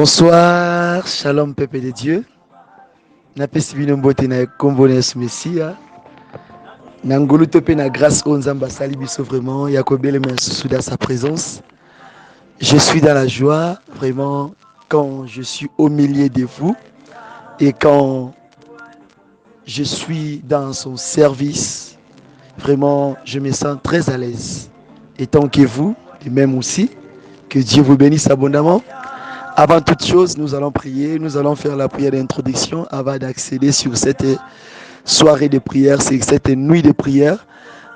Bonsoir, shalom peuple de Dieu. Napesi bino mbote na kombo na Yesu Messia. Na ngolu tope na grâce au Nzamba sali biso vraiment yakobele sous dans sa présence. Je suis dans la joie vraiment quand je suis au milieu de vous et quand je suis dans son service. Vraiment, je me sens très à l'aise. Et tant que vous, et même aussi, que Dieu vous bénisse abondamment. Avant toute chose, nous allons prier, nous allons faire la prière d'introduction avant d'accéder sur cette soirée de prière, c'est cette nuit de prière.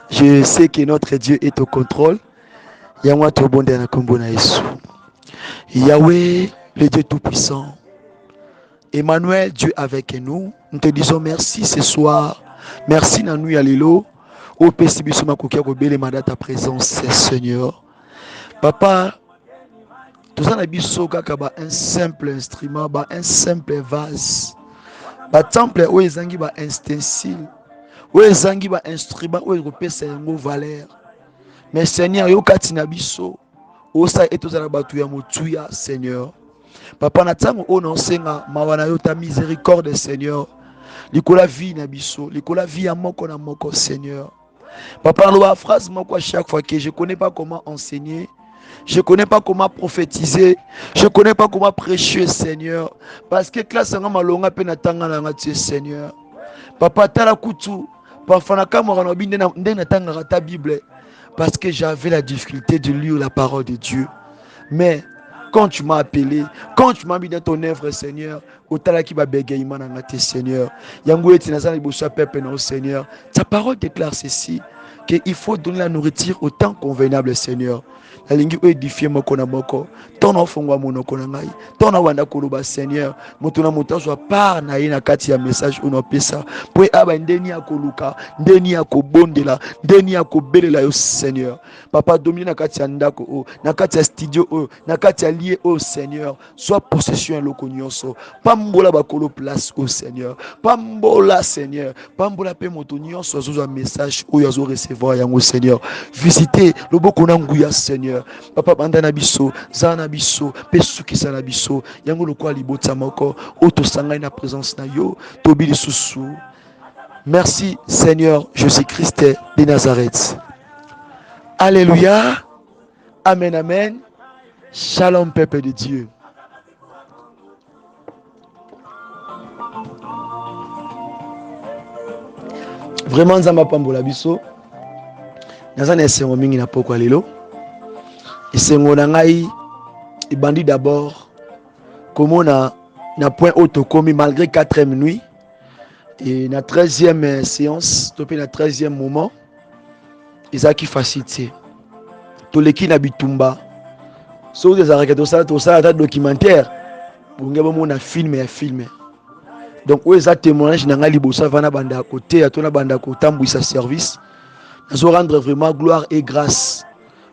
Je sais que notre Dieu est au contrôle. Yahweh, le Dieu Tout-Puissant. Emmanuel, Dieu avec nous. Nous te disons merci ce soir. Merci na nuit allélo. Au Pessibisuma Kokia Kobele Mada ta présence, Seigneur. Papa, tout ça n'a pas un simple instrument, un simple vase. Ba temple où ezangi ba ustensile, où ezangi ba instrument, où ezopesa yango valeur. Mais Seigneur, yo katina biso, o sa etozala batu ya motuya, Seigneur. Papa na tango o na senga mawana yo ta miséricorde, Seigneur. Likola vie na biso, likola vie ya moko na moko, Seigneur. Papa na phrase moko à chaque fois que je connais pas comment enseigner. Je ne connais pas comment prophétiser. Je ne connais pas comment prêcher, Seigneur. Parce que classe nga malonga pe na tanga na ngati, Seigneur. Papa tala kutu. Parfois na kamera na binde na tanga ta Bible. Parce que j'avais la difficulté de lire la parole de Dieu. Mais quand tu m'as appelé, quand tu m'as mis dans ton œuvre, Seigneur, otala ki ba begeima na ngati, Seigneur. Yango eti na zana bosa pepe na Seigneur. Ta parole déclare ceci, qu'il faut donner la nourriture au temps convenable, Seigneur. La lingi édifié moko na moko ton ofongwa monoko na ngai ton wanda koloba, Seigneur moto na moto soit par na ina kati ya message uno pesa po aba ndeni ya koluka ndeni ya kobondela ndeni ya kobelela yo, Seigneur. Papa domine na kati ya ndako o na kati ya studio o na kati ya lié o, Seigneur. Soit possession loko nyonso pambola bakolo place o, Seigneur. Pambola, Seigneur. Pambola pe moto nyonso azo message o yazo recevoir yango, Seigneur. Visiter loboko na nguya, Seigneur. Papa bandana biso zana biso pesukisa na biso yango lokwa libota moko oto sangai na présence na yo tobili susu. Merci, Seigneur Jésus-Christ de Nazareth. Alléluia. Amen, amen. Shalom, peuple de Dieu. Vraiment nzamba pambola biso nazana esengo mingi na poko lelo. Esengo na ngai ibandi d'abord komona na point auto komi malgré 4e nuit et na 13e séance topé na 13e moment ezaki facilité toleki na bitumba so des arrêts to ça ta documentaire bonge bo mona film ya film. Donc où eza témoignage na ngai libosa vana banda côté ya tona banda ko tambwisa service nazo rendre vraiment gloire et grâce.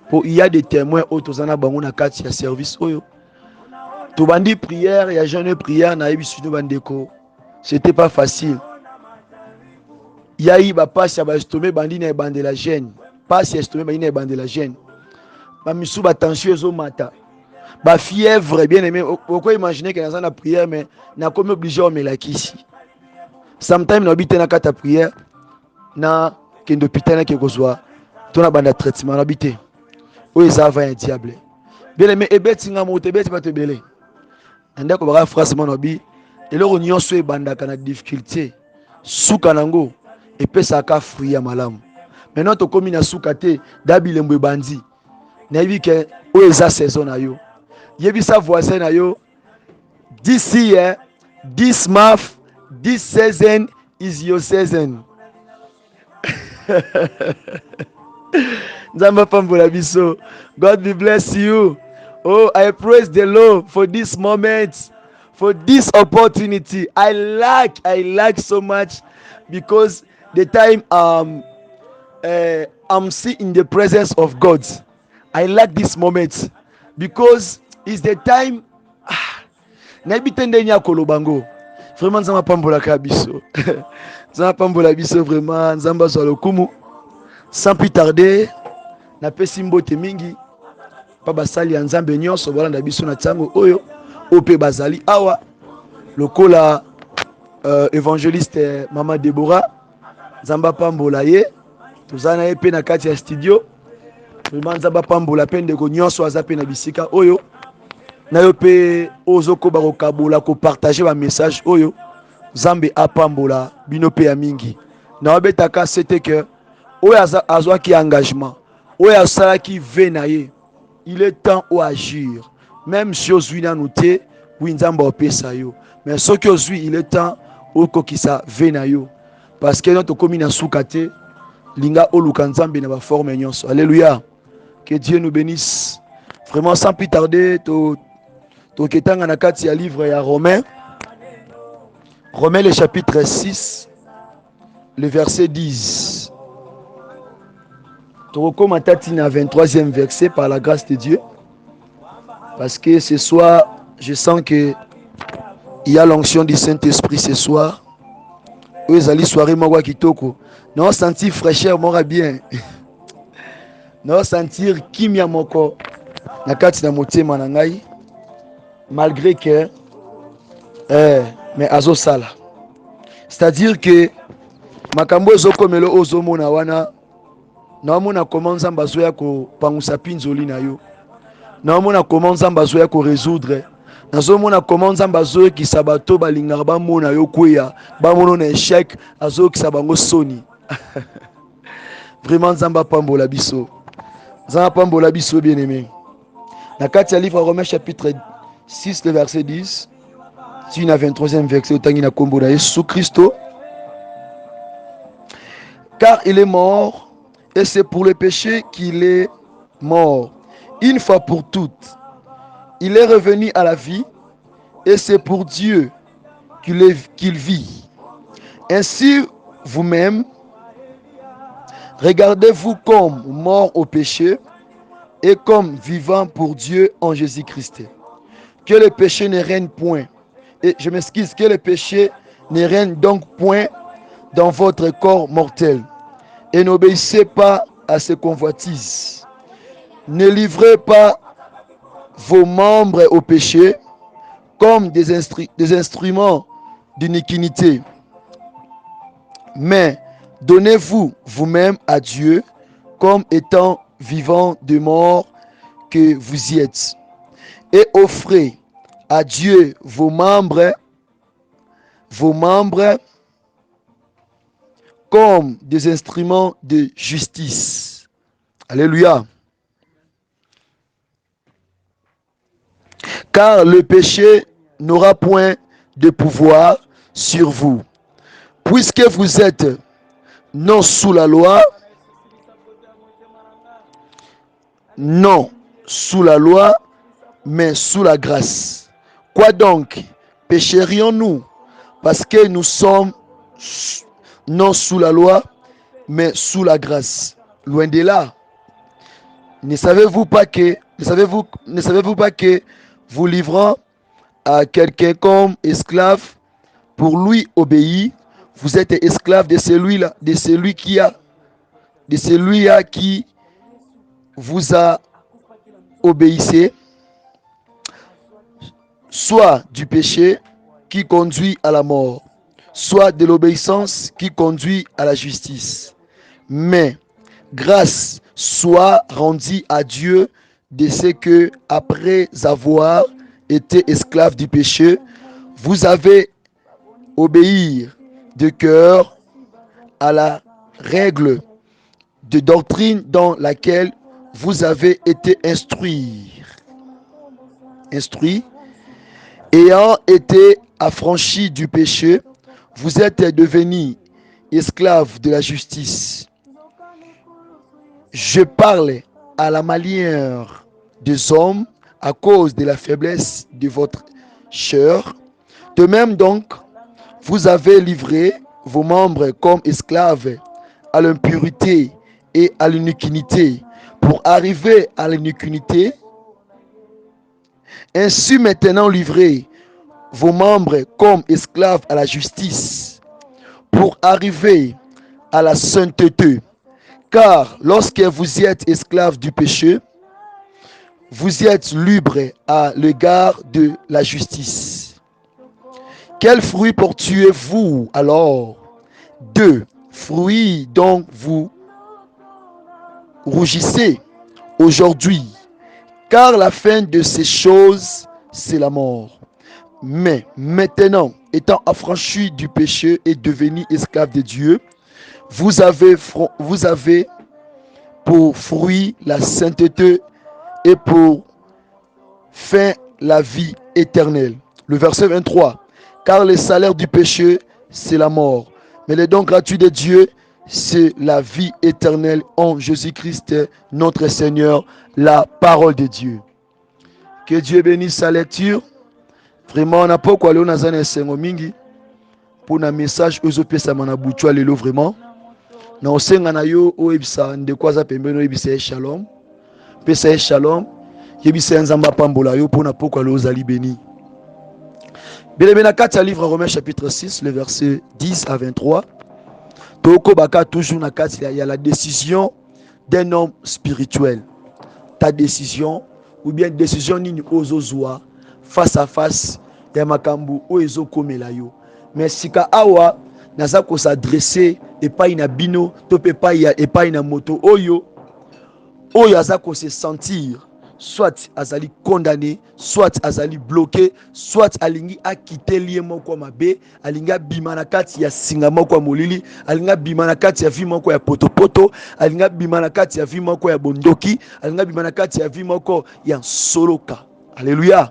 Pour il y a des témoins autozana bango na kati ya service oyo. To bandi prière ya jeune prière na ebisuno bandeko. C'était pas facile. Il y a eu ba passe ya ba estomé bandi na bande la gêne. Passe ya estomé bandi na bande la gêne. Ba misu ba tension ezo mata. Ba fièvre bien aimé. Pourquoi imaginer que dans la prière mais na comme obligé on melakisi. Sometimes na habite na kata prière na kendo pitana ke kozwa. Tona banda traitement na habite. Oui, ça va un diable. Bien aimé, et bête singa mote bête pas te belé. Anda ko baka phrase manobi, et le union so e banda kana difficulté. Suka nango et pe saka fruit ya malamu. Maintenant to komi na suka te dabilembo bandi. Na yebi ke o eza saison na yo. Yebi sa voisin na yo. This year, this month, this season is your season. God be bless you. Oh, I praise the Lord for this moment, for this opportunity. I like so much because the time I'm still in the presence of God. I like this moment because it's the time. N'habitendenya kolobango. Vraiment nzamba pambola kabiso. Nzamba pambola biso vraiment nzamba zo lokumu. Sans plus tarder, na pesi mbote mingi pa basali ya nzambe nyonso bolanda biso na tango oyo Ope Bazali Awa, lokola évangéliste Mama Deborah, Zamba Pambola ye, tozana ye pe na kati ya studio, vraiment Zamba Pambola pe ndeko nyonso aza pe na bisika oyo, na yo pe ozoko ba kokabola ko partager ba message oyo, Zambe apambola bino pe ya mingi. Na obetaka c'était que oyo azwaki engagement, oyo asalaki ve na ye, il est temps au agir. Même si ozwi nanu te, oui nzambe opesa yo. Mais ce que ozwi, il est temps okokisa ve na yo. Parce que notre komi na suka te, linga oluka nzambe na ba forme nyonso. Alléluia. Que Dieu nous bénisse. Vraiment sans plus tarder, to ketanga na kati ya livre ya Romains. Romains le chapitre 6, le verset 10. Toroko matati na 23e verset par la grâce de Dieu. Parce que ce soir, je sens que il y a l'onction du Saint-Esprit ce soir. Eux allez soirée moi kitoko. Non sentir fraîcheur mora bien. Non sentir kimia moko na kati na motema na ngai. Malgré que mais azo sala. C'est-à-dire que makambo ezokomelo ozomona wana na mona comment nzamba zoya ko pangusa pinzoli na yo. Na mona comment nzamba zoya ko résoudre. Nazomona comment nzamba zoya ki sabato balingaka bamona yo kweya bamona na échec azo ki sabango soni. Vraiment nzamba pambola biso. Nzamba pambola biso bien-aimé. Na kati ya livre Romains chapitre 6 le verset 10. Si na 23e verset otangi na kombo na Yesu Christo. Car il est mort et c'est pour le péché qu'il est mort une fois pour toutes. Il est revenu à la vie et c'est pour Dieu qu'il vit. Ainsi vous-même, regardez-vous comme mort au péché et comme vivant pour Dieu en Jésus-Christ. Que le péché ne règne point. Et je m'excuse, que le péché ne règne donc point dans votre corps mortel. Et n'obéissez pas à ses convoitises. Ne livrez pas vos membres au péché comme des instruments d'iniquité. Mais donnez-vous vous-même à Dieu comme étant vivant de mort que vous y êtes. Et offrez à Dieu vos membres comme des instruments de justice. Alléluia. Car le péché n'aura point de pouvoir sur vous, puisque vous êtes non sous la loi, mais sous la grâce. Quoi donc? Pécherions-nous parce que nous sommes non sous la loi, mais sous la grâce? Loin de là. Ne savez-vous pas que vous livrant à quelqu'un comme esclave pour lui obéir, vous êtes esclave de celui-là, de celui qui vous a obéissé, soit du péché qui conduit à la mort, soit de l'obéissance qui conduit à la justice. Mais grâce soit rendue à Dieu de ce que, après avoir été esclave du péché, vous avez obéi de cœur à la règle de doctrine dans laquelle vous avez été instruit, ayant été affranchis du péché, vous êtes devenus esclaves de la justice. Je parle à la manière des hommes à cause de la faiblesse de votre chair. De même donc, vous avez livré vos membres comme esclaves à l'impureté et à l'iniquité pour arriver à l'iniquité. Ainsi maintenant livrez vos membres comme esclaves à la justice pour arriver à la sainteté. Car lorsque vous y êtes esclaves du péché, vous êtes libre à l'égard de la justice. Quel fruit portez-vous alors? 2. Fruits dont vous rougissez aujourd'hui, car la fin de ces choses, c'est la mort. Mais maintenant, étant affranchis du péché et devenus esclaves de Dieu, vous avez pour fruit la sainteté et pour fin la vie éternelle. Le verset 23. Car le salaire du péché, c'est la mort. Mais le don gratuit de Dieu, c'est la vie éternelle en Jésus-Christ, notre Seigneur, la parole de Dieu. Que Dieu bénisse sa lecture. Vraiment, on n'a pas quoi aller dans un enseignement mingi pour un message aux opérations na boutua lelo vraiment. Na osenga na yo oebisa ndekwaza pembeno ebisa shalom. Pesa shalom. Yebisa nzamba pambola yo pour na poko aller aux ali béni. Bien kati ya livre Romains chapitre 6 le verset 10 à 23. Toko baka toujours na kati ya la décision d'un homme spirituel. Ta décision ou bien décision nini ozozwa face à face ya makambu o ezokomela yo. Mais sika awa naza ko s'adresser epai na bino to pe epai na moto oyo aza ko se sentir soit azali condamné, soit azali bloqué, soit alingi akite lié moko mabe, alingi bima na kati ya singa moko molili, alingi bima na kati ya vie moko ya potopoto, alingi bima na kati ya vie moko ya bondoki, alingi bima na kati ya vie moko ya soloka. Alléluia.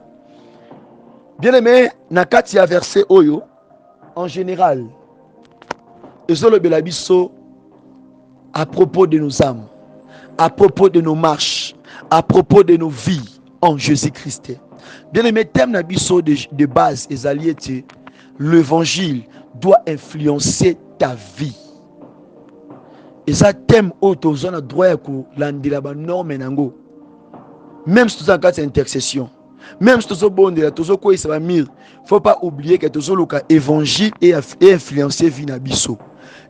Bien-aimé, na kati ya verset oyo en général ezolobela biso à propos de nos âmes, à propos de nos marches, à propos de nos vies en Jésus-Christ. Bien-aimé, thème nabiso de base ezaliete, l'évangile doit influencer ta vie. Et ça thème auto zona droit ya ko landela ba norme nango. Même si tu as une intercession, même si tu as bon de tozo ko isa ba mir, faut pas oublier que tozo loka évangile et influencer vie nabiso.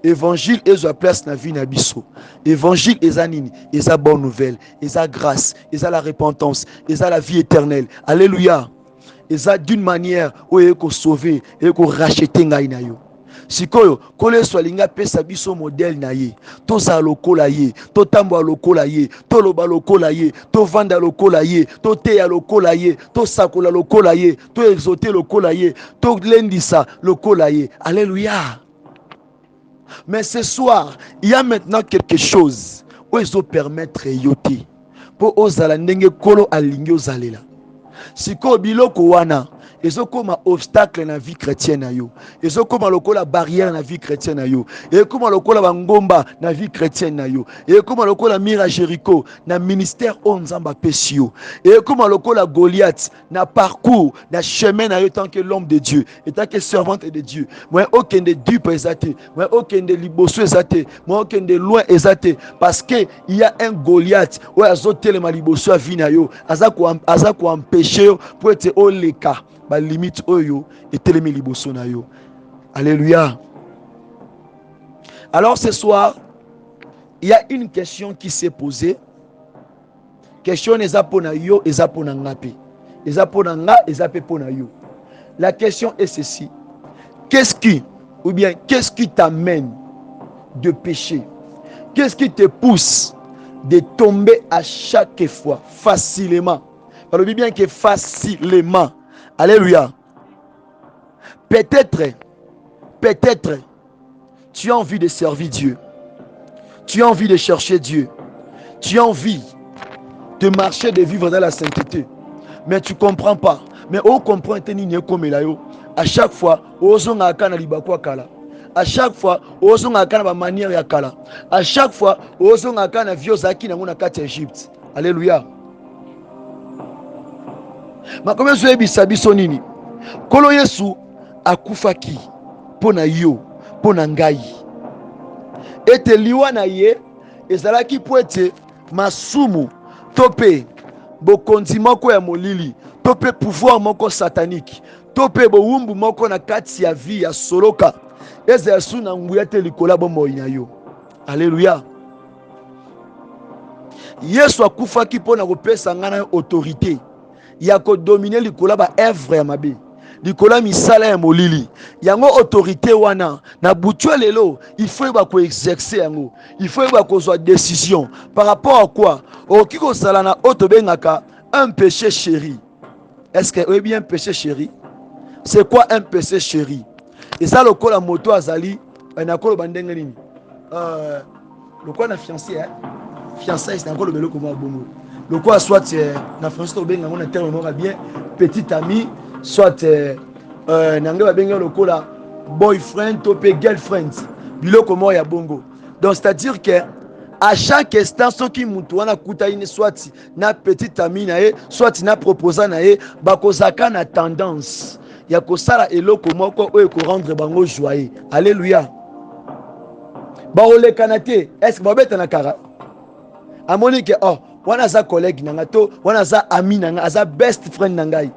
Évangile est à place na vie na biso. Évangile est à nini, est à bonne nouvelle, est à grâce, est à la repentance, est à la vie éternelle. Alléluia. Est à d'une manière où il faut sauver, il faut racheter ngai na yo. Sikoyo kole swalinga pesa biso modèle na ye, to za lokola ye, to tambo lokola ye, to loba lokola ye, to vanda lokola ye, to teya lokola ye, to sakola lokola ye, to exauter lokola ye, to lendisa lokola ye. Alléluia. Mais ce soir, il y a maintenant quelque chose où ils ont permettre yoté pour ozala ndenge kolo alingi ozalela. Siko biloko wana ezokoma obstacle na vie chrétienne na yo, ezokoma lokola barrière na vie chrétienne na yo, ezokoma lokola bangomba na vie chrétienne na yo, ezokoma lokola mira Jéricho na ministère onzamba pesio, ezokoma lokola Goliath na parcours na chemin na yo tant que l'homme de Dieu et tant que servante de Dieu. Moi okende dupe ezate, moi okende liboso ezate, moi okende loin ezate, parce que il y a un Goliath ou azotelema liboso a vie na yo, aza ko empêcher pour être oleka ba limite oyo etelemi liboso na yo. Alléluia. Alors ce soir, il y a une question qui s'est posée. Question eza pona yo, eza pona ngapi. Eza pona nga, eza pe pona yo. La question est ceci. Qu'est-ce qui t'amène de pécher? Qu'est-ce qui te pousse de tomber à chaque fois facilement? Parlez bien que facilement. Alléluia. Peut-être, tu as envie de servir Dieu. Tu as envie de chercher Dieu. Tu as envie de marcher, de vivre dans la sainteté. Mais tu ne comprends pas. Mais on comprend à chaque fois, à chaque fois, manière ya kala. À chaque fois, Égypte. Alléluia. Makomé zoyebisa biso nini? Kolo Yesu akufaki pona yo, pona ngai. Ete liwa na ye ezalaki po ete masumu tope bokonzi moko ya molili, tope pouvoir moko satanique, tope bowumbu moko na kati ya vie ya soloka ezala suna nguya te likola bomoi na yo. Alléluia. Yesu akufaki mpona kopesa nga na autorité ya kodomine likolo ba œuvre ya mabe, likolo misala ya molili. Yango autorité wana na butu lelo il faut ba ko exercer yango, il faut ba kozwa décision par rapport à quoi okoki kosala na oyo tobengaka un péché chéri. Est-ce que oui bien péché chéri? C'est quoi un péché chéri? Et ça lokola moto azali na koloba ndenge nini lokola na fiancé fiançailles c'est encore le belo comme bongo. Le quoi soit na français to benga on a terme moko bien petit ami, soit nanga benga lokola boyfriend to pe girlfriend biloko mo ya bongo. Donc c'est à dire que à chaque instant soki mutu wana kuta ine soit na petit ami na ye soit na proposant na ye bakozaka na tendance ya kosala eloko moko oyo ko rendre bango joyeux. Alléluia. Baolekana te, est-ce que babeta na kara amoni ke oh wana za collègue nanga to wana za ami nanga aza best friend nangai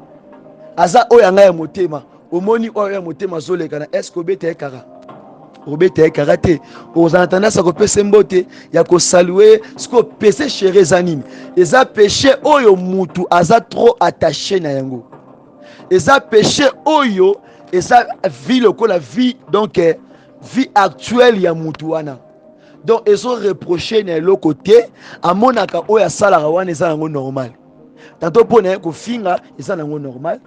aza oyo ngai ya motema omoni oyo ya motema zolekana, est-ce que obeta kara obeta kara te ozana tendance ko pesa mbote ya ko saluer ce que péché chéri zanini eza péché oyo mutu aza trop attaché na yango, eza péché oyo eza vie lokola vie donc vie actuelle ya mutu wana. Donc ils ont reproché na l'autre côté à monaka oya sala wana eza nango normal. Tantôt pour na ko finga eza nango normal,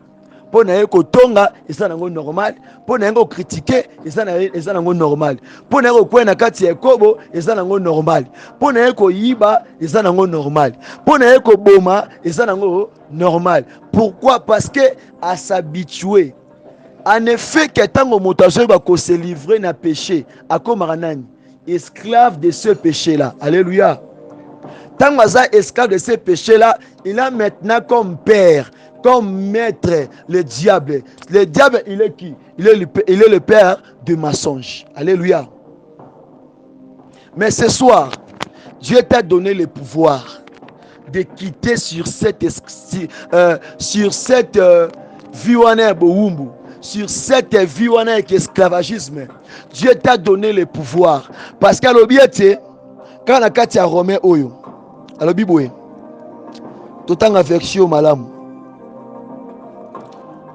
pour na ko tonga eza nango normal, pour na ko critiquer eza nango normal, pour na ko kwena kati ya kobo eza nango normal, pour na ko yiba eza nango normal, pour na ko boma eza nango normal. Pourquoi? Parce que à s'habituer. En effet, que tango motazo ba ko se livrer na péché akomaka nani esclave de ce péché-là. Alléluia. Tant que esclave de ce péché-là, il a maintenant comme père, comme maître le diable. Le diable, il est qui? Il est le père de mensonge. Alléluia. Mais ce soir, Dieu t'a donné le pouvoir de quitter sur cette vie sur cette vie avec esclavagisme. Dieu t'a donné le pouvoir. Parce qu'à l'objet, quand on a kati à Romain Oyo, à l'objet, tout en affection malam.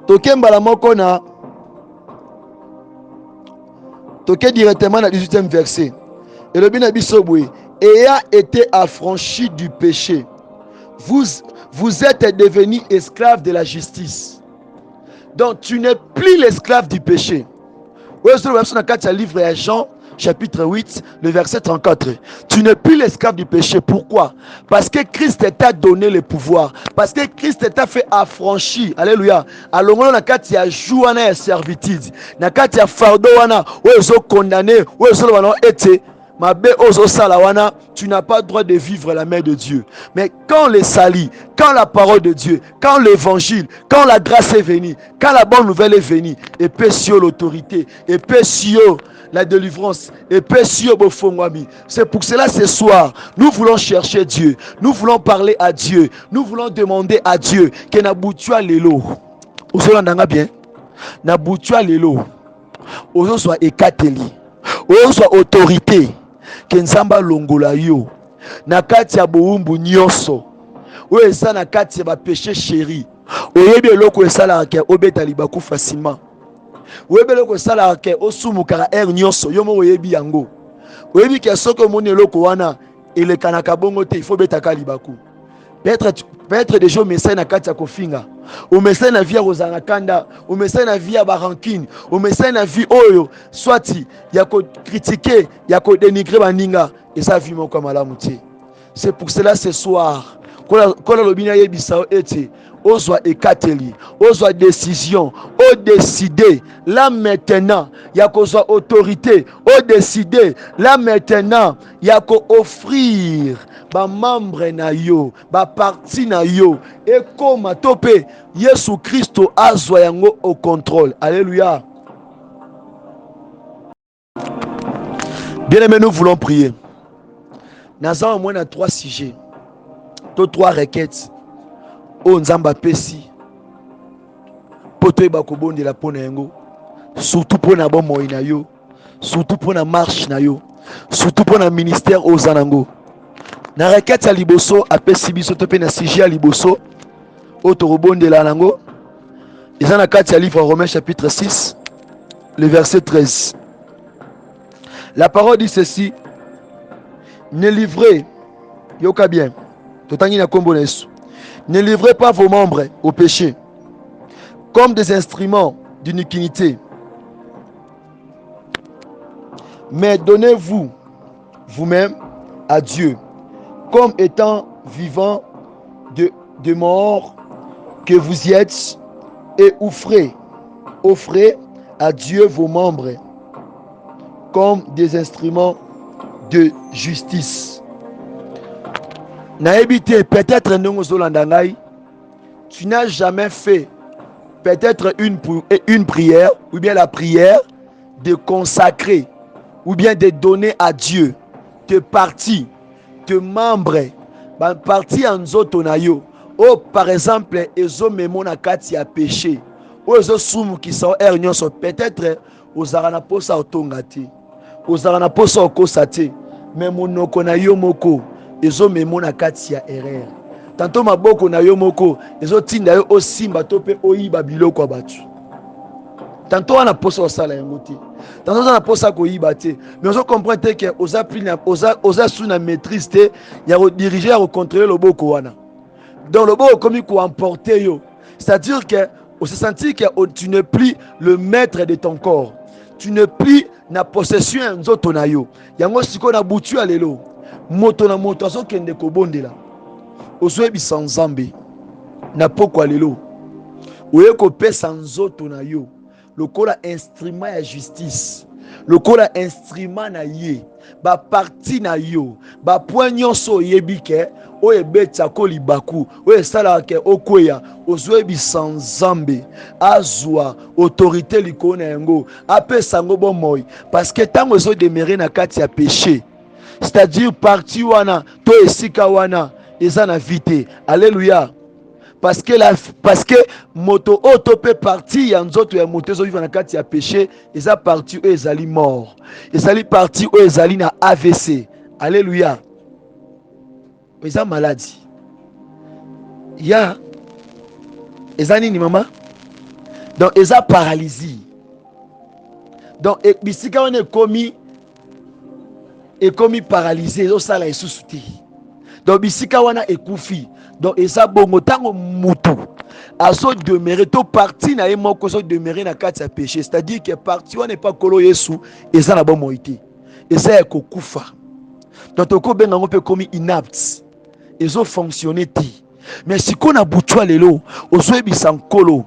Token balamoko na, token directement dans le 18e verset. Et le bien bisobwe, ayant été affranchi du péché, vous êtes devenus esclaves de la justice. Donc tu n'es plus l'esclave du péché. Dans livre de Jean, chapitre 8, le verset 34. Tu n'es plus l'esclave du péché. Pourquoi? Parce que Christ t'a donné le pouvoir. Parce que Christ t'a fait affranchir. Alléluia. Alors, on a katia jouana servitude. Na katia fardo wana, où ils sont condamnés, où ils sont été. Tu n'as pas le droit de vivre la main de Dieu. Mais quand le salut, quand la parole de Dieu, quand l'évangile, quand la grâce est venue, quand la bonne nouvelle est venue, et puis sur l'autorité, et puis sur la délivrance, et puis sur Bofongwami. C'est pour cela ce soir, nous voulons chercher Dieu, nous voulons parler à Dieu, nous voulons demander à Dieu que Nabutua Lelo, vous allez bien, Nabutua Lelo, vous soit ekateli, vous soit autorité. Kenzamba longola yo na kati ya boumbu nyonso oyo eza na kati ya bapéché chéri oyebi eloko esalaka ke obeta libaku facilement oyebi eloko esalaka ke osumukaka aire nyonso yo moko oyebi yango oyebi ke soki omoni eloko wana elekanaka bongo te il faut betaka libaku peut-être des jours mesai na kati ya kofinga omesai na vie ya kozala na kanda omesai na vie ya barankine omesai na vie oyo swati ya kokritike ya kodenigre baninga eza vie moko ya malamu te. C'est pour cela ce soir kola lobina yebisa ete ozwa ekateli ozwa décision o décider là maintenant ya kozwa autorité o décider là maintenant ya ko offrir ba membre na yo ba parti na yo ekoma tope Yesu Christo azwa yango au contrôle. Alléluia. Bien aimé, nous voulons prier. Nous avons au moins 3 sujets, 3 requêtes. O nzamba pesi poto eba kobondela pona yango, surtout pona bon moi na yo, surtout pona marche na yo, surtout pona ministère ozanango. na requête ya liboso apesi biso to pe na sujet ya liboso oyo tokobondela nango eza na kati ya livre Romains chapitre 6 le verset 13. La parole dit ceci: ne livrez, yoka bien, totangi na kombo na Yesu, ne livrez pas vos membres au péché comme des instruments d'iniquité, mais donnez-vous vous-même à Dieu comme étant vivant de mort que vous y êtes, et offrez à Dieu vos membres comme des instruments de justice. Naébité, peut-être non zolandangai, tu n'as jamais fait peut-être une prière, ou bien la prière de consacrer, ou bien de donner à Dieu tes parties, tes membres, partie en nzoto na yo. Oh, par exemple, ezo memo na kati ya péché. Oh, ezo sumu ki sa nyonso, peut-être ozara na posa otonga te, ozara na posa okosa te, mais monoko na yo moko ezo memo na kati ya erreur. Tanto maboko na yo moko ezo tinda yo osimba to pe oyiba biloko ya batu. Tanto wana posa osala yango te, tanto wana posa koyiba te, mais ozo comprendre te que oza sous na maîtrise te ya rediriger ya recontrôler loboko wana. Donc le beau comme quoi emporter yo, c'est-à-dire que on se sentit que tu n'es plus le maître de ton corps, tu n'es plus na possession nzoto na yo. Yango siko na butu alelo, moto na moto aso kende ko bondela. Ozo bi sans Nzambe na poko alelo. Oye ko pesa nzoto na yo, lokola instrument ya justice, lokola instrument na ye, ba parti na yo, ba point nyonso yebike oye beta ko libaku, oye sala ke okweya, ozwebi sans Nzambe, azwa autorité likona yango, apesa ngo bomoy, parce que tango ezo demeurer na kati ya péché, c'est-à-dire parti wana to esika wana eza na vite. Alléluia. Parce que moto auto peut partir ya nzoto ya moto ezo vivre na kati ya péché, eza parti o ezali mort, ezali parti o ezali na AVC. Alléluia. Eza maladie ya eza nini mama, donc eza paralysie, donc bisika wana ekomi paralysé ezosala esusu te, donc bisika wana ekufi, donc eza bongo ntango mutu azo demeurer to parti na ye moko so demeurer na kati ya péché, c'est-à-dire que parti wana epa kolo Yesu eza na bomoi te, eza ya kokufa, donc tokobenga ngo mpe komi inapte, ezo fonctionner te. Mais siko na butu lelo ozoyebisa nkolo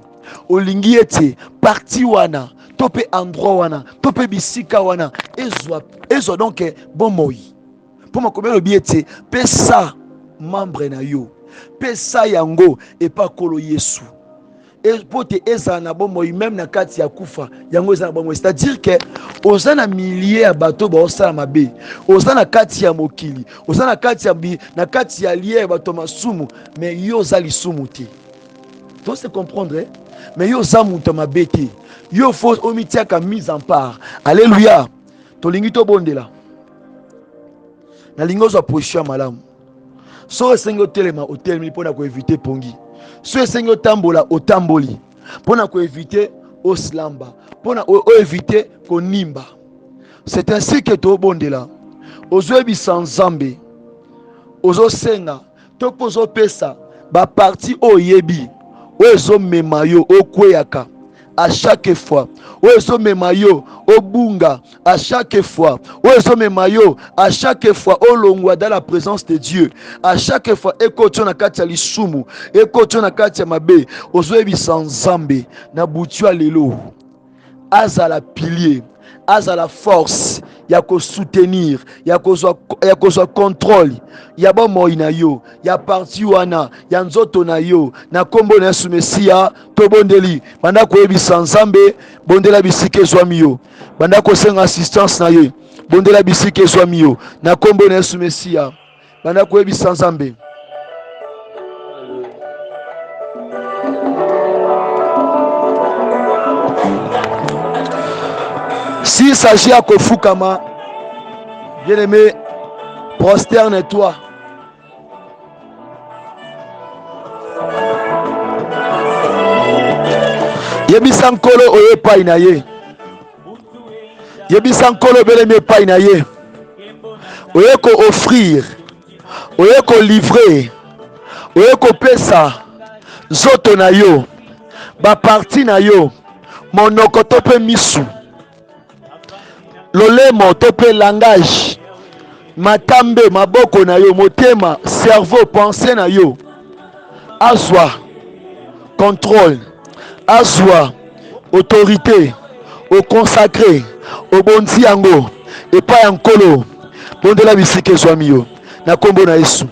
olingi ete parti wana to pe endroit wana to pe bisika wana ezwa donc bomoi po makomi alobi ete pesa membre na yo, pesa yango epa kolo Yesu pote ezala na bomoi même na kati ya kufa yango ezala na bomoi, c'est-à-dire que oza na milliers ya bato baosala mabe, oza na kati ya mokili, oza na kati ya lie ya bato masumu, mais yo oza lisumu te. To se comprendre eh? Mais yo oza mutu mabe te, yo fo omitiaka mise en part. Alléluia. Tolingi tobondela nalingi ozwa position ya malamu, so esengi otelema otelemi mpona koevite pongi, so esengi otambola otamboli mpona koevite oslamba, mpona oevite konimba. C'est ainsi que tobondela ozoyebisa Nzambe, ozosenga to mpo ozopesa baparti oyebi oyo ezomema yo okweyaka à chaque fois, oyo ezomema yo obunga à chaque fois, oyo ezomema yo à chaque fois olongwa dans la présence de Dieu, à chaque fois ekotio na kati ya lisumu, ekotio na kati ya mabe, ozoyebisa Nzambe na butu ya lelo azala pilier, azala force ya ko soutenir, ya kozwa contrôle ya bomoi na yo, ya parti wana ya nzoto na yo, na kombo na Yesu Mesia tobondeli. Banda koyebisa Nzambe, bondela bisika ezwami yo, banda kosenga assistance na ye, bondela bisika ezwami yo na kombo na Yesu Mesia, banda koyebisa Nzambe. S'il s'agit à Kofukama, bien-aimé, prosterne-toi. Yebisa nkolo oye pai na ye. Yebisa nkolo beleme pai na ye. Oye ko offrir, oye ko livrer, oye ko pesa zoto na yo, ba parti na yo, monoko to pe misu, lolemo to pe langage, matambe maboko na yo, motema, cerveau, pensée na yo, azwa contrôle, azwa autorité, au consacré, au bondi yango, et pas en colo, bondela bisike swami yo, na kombo na Yesu.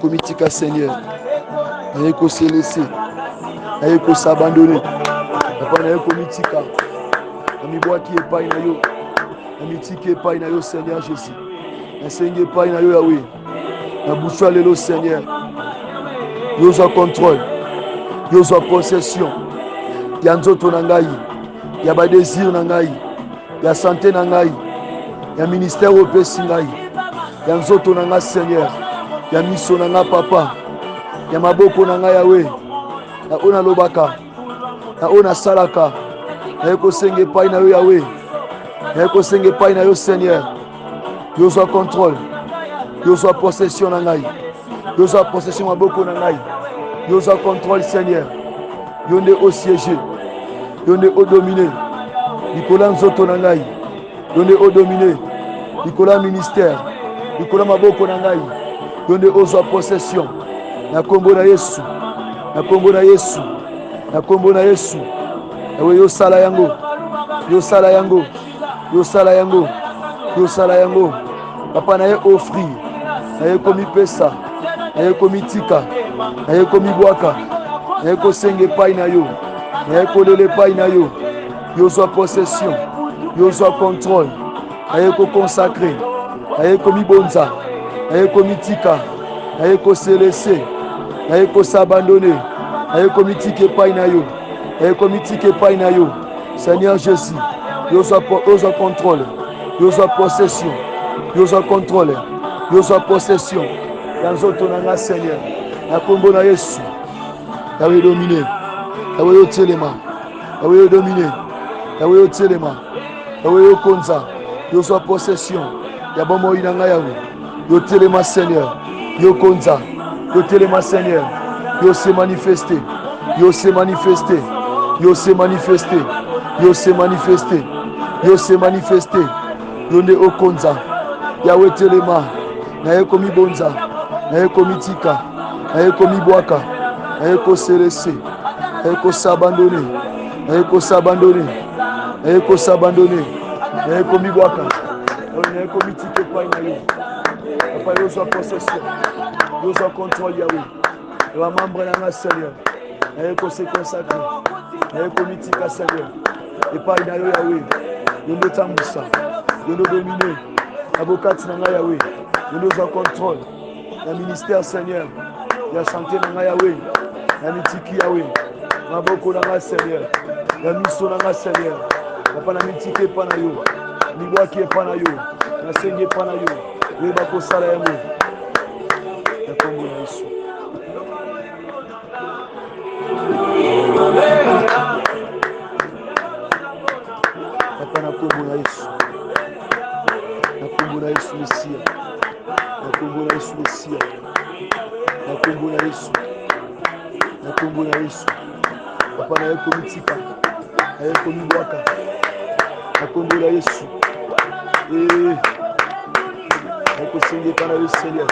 Komitika Seigneur, ayeko se laisser, ayeko s'abandonner, papa na ayeko mitika, amibwaki epai na yo, amitiki epai na yo Seigneur Jésus, nasengi epai na yo Yahweh, na boucha lelo Seigneur, yo zwa contrôle, yo zwa possession, ya nzoto na ngai, ya ba désir na ngai, ya santé na ngai, ya ministère opesi ngai, ya nzoto na ngai Seigneur, ya miso na ngai papa, ya maboko na ngai Yahweh, na ona lobaka, na ona salaka, na yeko senge epai na yo Yahweh, na yeko senge epai na yo Seigneur, yo zwa contrôle, yo zwa possession na ngai, yo zwa possession maboko na ngai, yo zwa contrôle Seigneur, yo nde o siéger, yo nde o dominer, likola nzoto na ngai, yo nde o dominer, likola ministère, likola maboko na ngai, yo nde ozwa possession, na kombo na Yesu, na kombo na Yesu, na kombo na Yesu, ewe yo sala yango, yo sala yango, yo sala yango, yo sala yango, papa na ye offrir, na ye komi pesa, na ye komi tika, na ye komi bwaka, na ye kosenge pai na yo, na ye kolele pai na yo, yo zwa possession, yo zwa contrôle, na ye ko consacrer, na ye komi bonza, na ye komi tika, na ye ko se laisser, na ye ko s'abandonner, na ye komi tike pai na yo, na ye komi tike pai na yo, Seigneur Jésus, yo zwa contrôle, yo zwa possession, yo zwa contrôle, yo zwa possession, ya nzoto na nga Seigneur, na kombo na Yesu, yawe domine, yawe yo telema, yawe yo domine, yawe yo telema, yawe yo konza, yo zwa possession, ya bomoi na nga yawe, yo telema Seigneur, yo konza, yo telema Seigneur, yo se manifester, yo se manifester, yo se manifester, yo se manifester, yo se manifester, yo nde o konza, yawe telema, na ye komi bonza, na ye komi tika, na ye komi bwaka, na ye ko se laisser, na ye ko s'abandonner, na ye ko s'abandonner, na ye ko s'abandonner, na ye komi bwaka, na ye komi tika pai na yo, papa yo zwa possession, yo zwa contrôle Yahweh, yo membre na nga Seigneur, na ye ko se consacrer, na ye komi tika Seigneur, epai na yo Yahweh, yo ndo tambwisa, yo ndo dominer, na bokati na nga Yahweh, yo ndo zwa contrôle, ya ministère Seigneur, ya chanter na nga Yahweh, ya mitiki Yahweh, maboko na nga Seigneur, ya miso na nga Seigneur, papa na mitiki epa na yo, mibwaki epa na yo, nasengi epa na yo, yeba kosala yango, na kombo na Yesu. Papa na kombo na Yesu, na kombo na Yesu Mesia, na kombo na Yesu Mesia, na kombo na Yesu, na kombo na Yesu, papa na ye komi tika, na ye komi bwaka, na kombo na Yesu, na ye kosenge epa na yo Seigneur,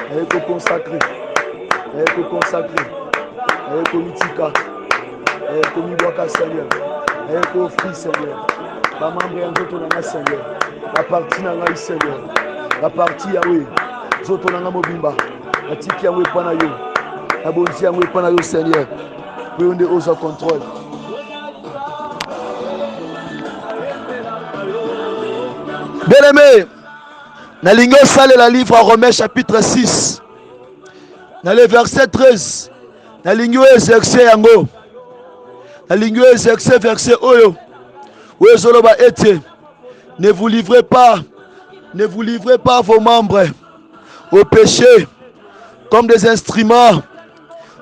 na ye ko consacrer, na ye ko consacrer, na ye komi tika, na ye komi bwaka Seigneur, na ye ko offrir Seigneur, ba membre ya nzoto na nga Seigneur, la partie na ngai Seigneur, la partie Yahweh, nzoto na nga mobimba, natiki yango epa na yo, nabonzi yango epa na yo Seigneur, po yo nde ozwa contrôle. Bien-aimé, nalingi osalela livre à Romains chapitre 6, dans le verset 13, nalingi exercer yango, nalingi exercer verset oyo Ouezoloba ete, ne vous livrez pas vos membres au péché comme des instruments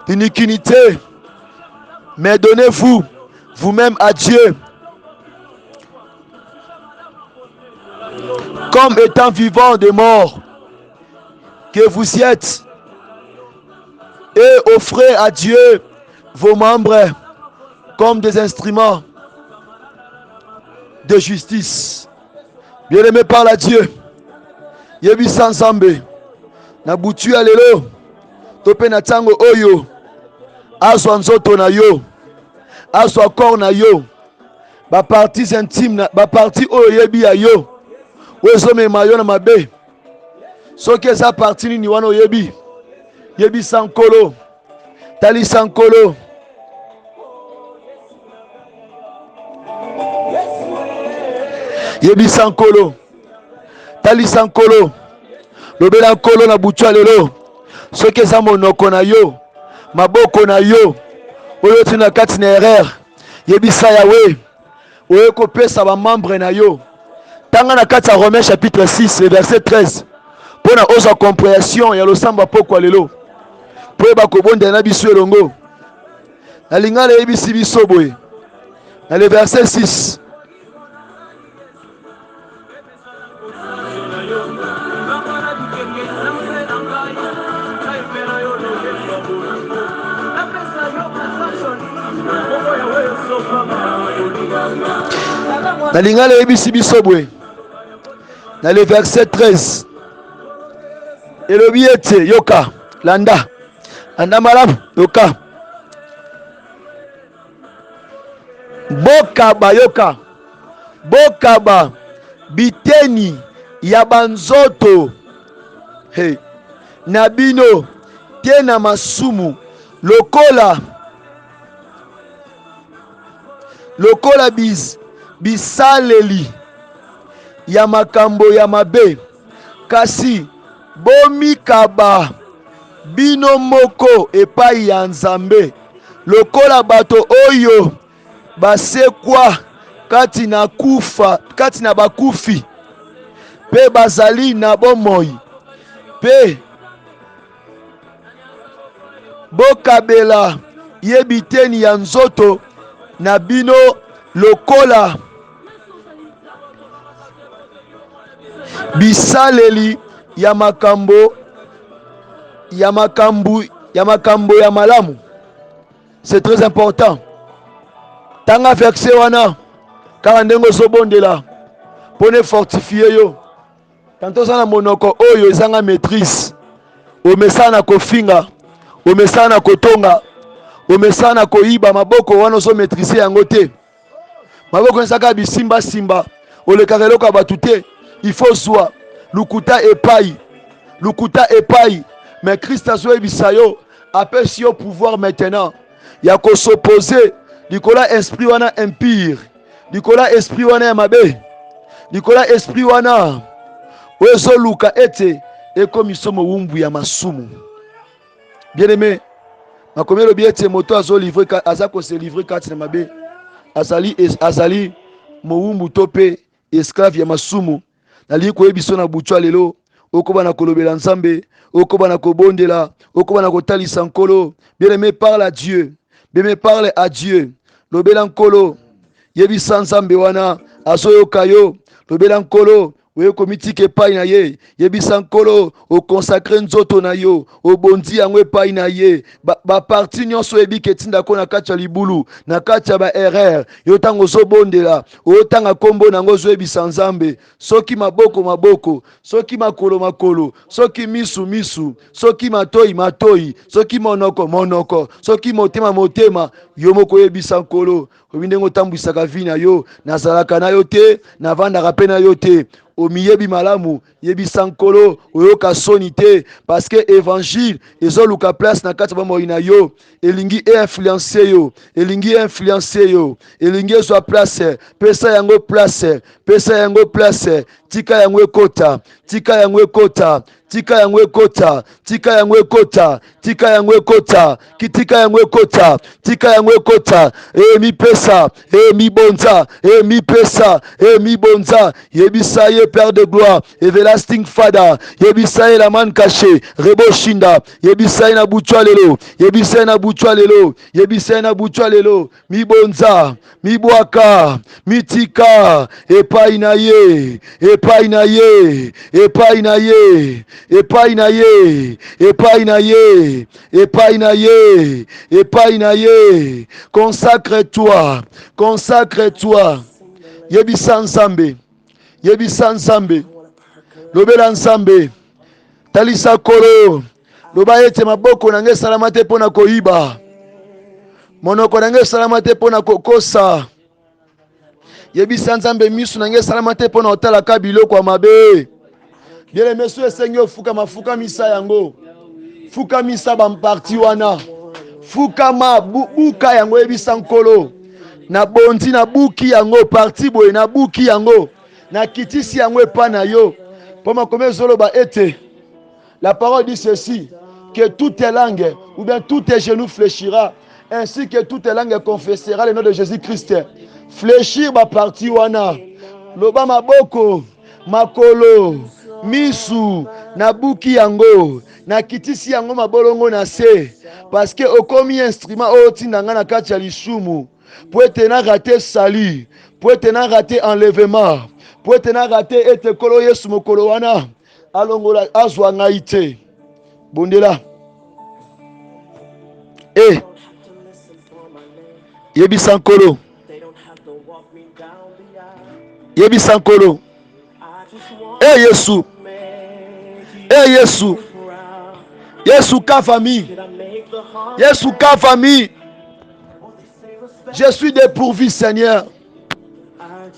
d'iniquité, mais donnez-vous vous-même à Dieu comme étant vivant des morts que vous y êtes, et offrez à Dieu vos membres comme des instruments de justice. Bien-aimé, parle à Dieu. Yebi sansambe na butu ya lelo tope na tango oyo azwa nzoto na yo, azwa corps na yo, ba parties intimes, ba partie oyo yebi ya yo wezomema yo na mabe. Soki eza parti nini wana oyebi, yebi sankolo, tali sankolo. Yebi sankolo, tali sankolo, lobela nkolo na butu ya lelo. Soki eza monoko na yo, maboko na yo oyo tina kati na erreur, yebisa yawe oyo kopesa ba membre na yo. Tanga na kati ya Romains chapitre 6 verset 13 pona oza compréhension ya losamba poko lelo po eba kobonda na biso elongo. Na lingala yebisi biso boye na le verset 6, na lingala yebisi biso boye na le verset 13 elobi ete yoka landa malamu yoka bokaba, yoka bokaba biteni ya banzoto na bino te na masumu lokola bisaleli ya makambo ya mabe, kasi bomikaba bino moko epai ya Nzambe lokola bato oyo basekwa kati na bakufi pe bazali na bomoi, pe bokabela ye biteni ya nzoto na bino lokola bisaleli ya makambo ya malamu. C'est très important. Tanga verset wana kaka ndenge ozobondela pone fortifier yo. Tanto sana monoko oyo ezanga maîtrise, omesana kofinga, omesana kotonga, omesana koyiba, maboko wana ozo maîtriser yango te. Maboko nsaka bisimba simba olekaka eloko ya batu te. Il faut soit lukuta epai, mais Christ azoyebisa yo apesi yo pouvoir maintenant ya ko s'opposer likola esprit wana impire, likola esprit wana ya mabe, likola esprit wana ozo luka ete ekomiso mowumbu ya masumu. Bien-aimé, makomi lobi ete moto aza ko se livrer kati na mabe, azali mowumbu tope esclave ya masumu. Nali koyebiso na butu lelo okoba na kolobela Nzambe, okoba na kobondela, okoba na kotalisa nkolo. Bien-aimé, parle à Dieu. Bien-aimé, parle à Dieu. Lobela nkolo yebisa Nzambe wana azoyoka yo. Lobela nkolo oyo komitike epai na ye, yebisa nkolo okonsakre nzoto na yo, obondi yango epai na ye. Baparti nyonso oyebiki etinda ko na kati ya libulu, na kati ya baerreur yo ntango ozobondela, oyo ntanga kombo nango ozoyebisa Nzambe. Soki maboko, soki makolo, soki misu, soki matoi, soki monoko, soki motema, yo moko oyebisa nkolo obi ndenge otambwisaka vi na yo, nazalaka na yo te, navandaka mpe na yo te. Omiyebi malamu yebisa nkolo oyoka soni te, parce que évangile ezoluka place na kati ya bomoi na yo, elingi influencer yo, elingi ezwa place, pesa yango place, tika yango ekota, tika yango ekota, tika yango ekota, tika yango ekota, kitika yango ekota, tika yango ekota, mi pesa, mi bonza, mi pesa, mi bonza, yebisa ye Père de gloire, everlasting Father, yebisa ye la man caché, rebo shinda, yebisa ye na butwa lelo, yebisa ye na butwa lelo, yebisa ye na butwa lelo, mi bonza, mi boaka, mi tika, epai na ye, epai na ye, epai na ye, epai na ye, epai na ye, epai na ye, epai na ye, consacre-toi, consacre-toi, yebisa nzambe, yebisa nzambe, lobela nzambe, talisa kolo, loba ete maboko na nge salama te pona koyiba, monoko na nge salama te pona kokosa, yebisa nzambe misu na nge salama te pona otalaka biloko ya mabe. Bien-aimé, so esengi ofukama, fukamisa yango, fukamisa bamparti wana, fukama buka yango yebisa nkolo, na bondi na buki yango, parti boye na buki yango, na kitisi yango epa na yo, po makomi ezoloba ete la parole dit ceci, que toutes les langues, ou bien tous tes genoux fléchira, ainsi que toutes les langues confessera le nom de Jésus-Christ. Fléchir ma partie wana, loba maboko, makolo, misu, nabuki yango, na kitisi yango mabolongo na se, parce que okomi instrument otindanga na kati ya lisumu, pour être na raté sali, pour être na raté enlèvement, pour être na raté ete kolo yesu mokolo wana, alongola azwa ngai te, bondela, yebisa nkolo, yebisa nkolo, yesu, yesu, yesu ka famille, yesu ka famille, je suis dépourvu Seigneur,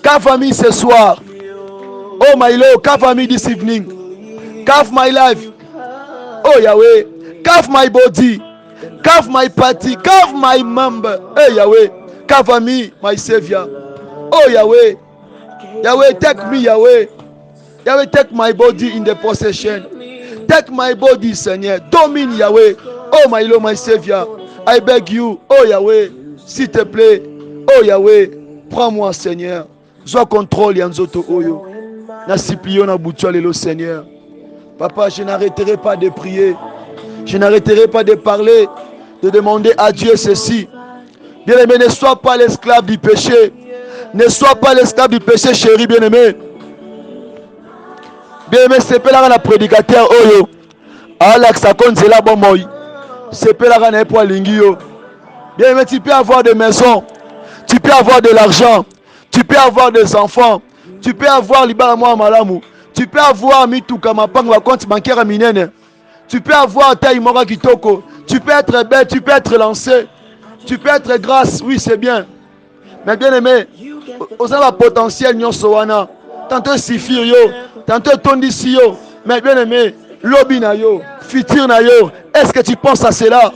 ka famille ce soir, oh my Lord, ka famille this evening, carve my life, oh Yahweh, carve my body, carve my party, carve my member, hey Yahweh, carve me, my Savior, oh Yahweh, Yahweh, take me, Yahweh, Yahweh, take my body in the possession, take my body, Seigneur, domine Yahweh, oh my Lord, my Savior, I beg you, oh Yahweh, s'il te plaît, oh Yahweh, prends-moi Seigneur, sois contrôle Yanzoto Oyo, na supplions na boutua lelo Seigneur. Papa, je n'arrêterai pas de prier. Je n'arrêterai pas de parler, de demander à Dieu ceci. Bien-aimé, ne sois pas l'esclave du péché. Ne sois pas l'esclave du péché, chéri, bien-aimé. Bien-aimé, c'est pas là la prédicateur. Oyo. Alex, ça compte, c'est là, bon, moi. C'est pas là la pour l'ingio. Bien-aimé, tu peux avoir des maisons. Tu peux avoir de l'argent. Tu peux avoir des enfants. Tu peux avoir l'ibara moi malamu. Tu peux avoir mituka mapanga compte bancaire à minene. Tu peux avoir taille mora kitoko. Tu peux être belle, tu peux être lancé. Tu peux être grâce, oui c'est bien. Mais bien aimé, aux a potentiel nyonso wana. Tantôt sifir yo, tantôt tondisi yo. Mais bien aimé, lobby na yo, futur na yo. Est-ce que tu penses à cela?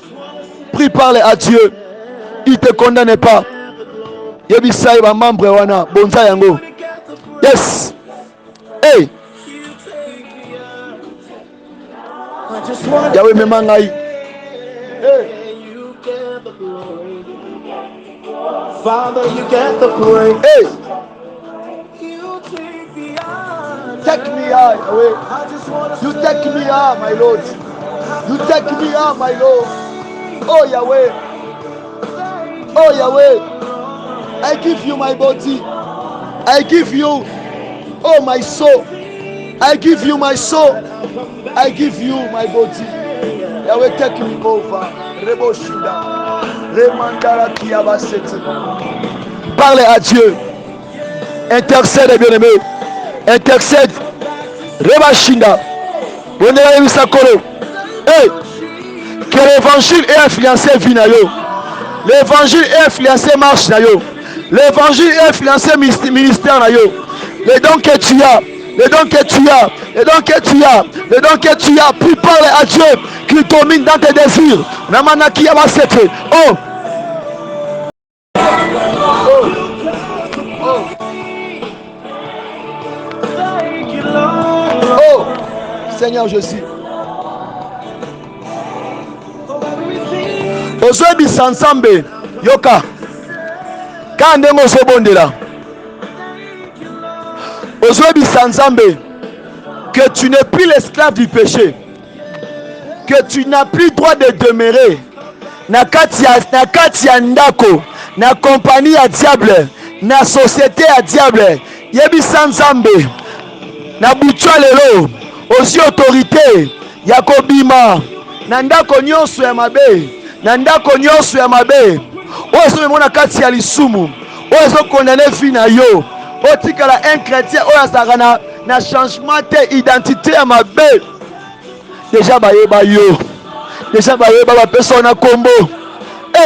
Prie, parle à Dieu. Il ne te condamne pas. Yebisa ba membre wana, bonza yango. Yes. Hey. Yahweh memangai. Hey. Father, you get the glory. Hey. Take me out, Yahweh. You take me out, my Lord. You take me out, my Lord. Oh Yahweh. Oh Yahweh. I give you my body. I give you, oh my soul. I give you my soul. I give you my body. Yahweh, take me over. Rebo Shuda. Remandara Kiabasete. Parlez à Dieu. Intercède, bien-aimé. Intercède. Reba Shinda. Hey. Que l'évangile ait influencé Vinayo. L'évangile ait influencé marche Nayo. L'évangile ait influencé ministère Nayo. Les dons que tu as. Les dons que tu as, les dons que tu as, les dons que tu as, puis parle à Dieu qui domine dans tes désirs. Namanaki Yamasete. Oh. Oh. Oh. Seigneur Jésus. Ozoyebisa Nzambe yoka ka ndenge ozobondela. Ozoyebisa Nzambe que tu n'es plus l'esclave du péché, que tu n'as plus droit de demeurer na kati ya ndako, na compagnie ya diable, na société ya diable. Yebisa Nzambe na butwa lelo osi autorité ya kobima na ndako nyonso ya mabe, na ndako nyonso ya mabe oyo ezomemona kati ya lisumu, oyo ezokondane vi na yo. Otikala un chrétien oyo azalaka na changement te identité ya mabe. Déjà bayeba yo, déjà bayeba bapesa na kombo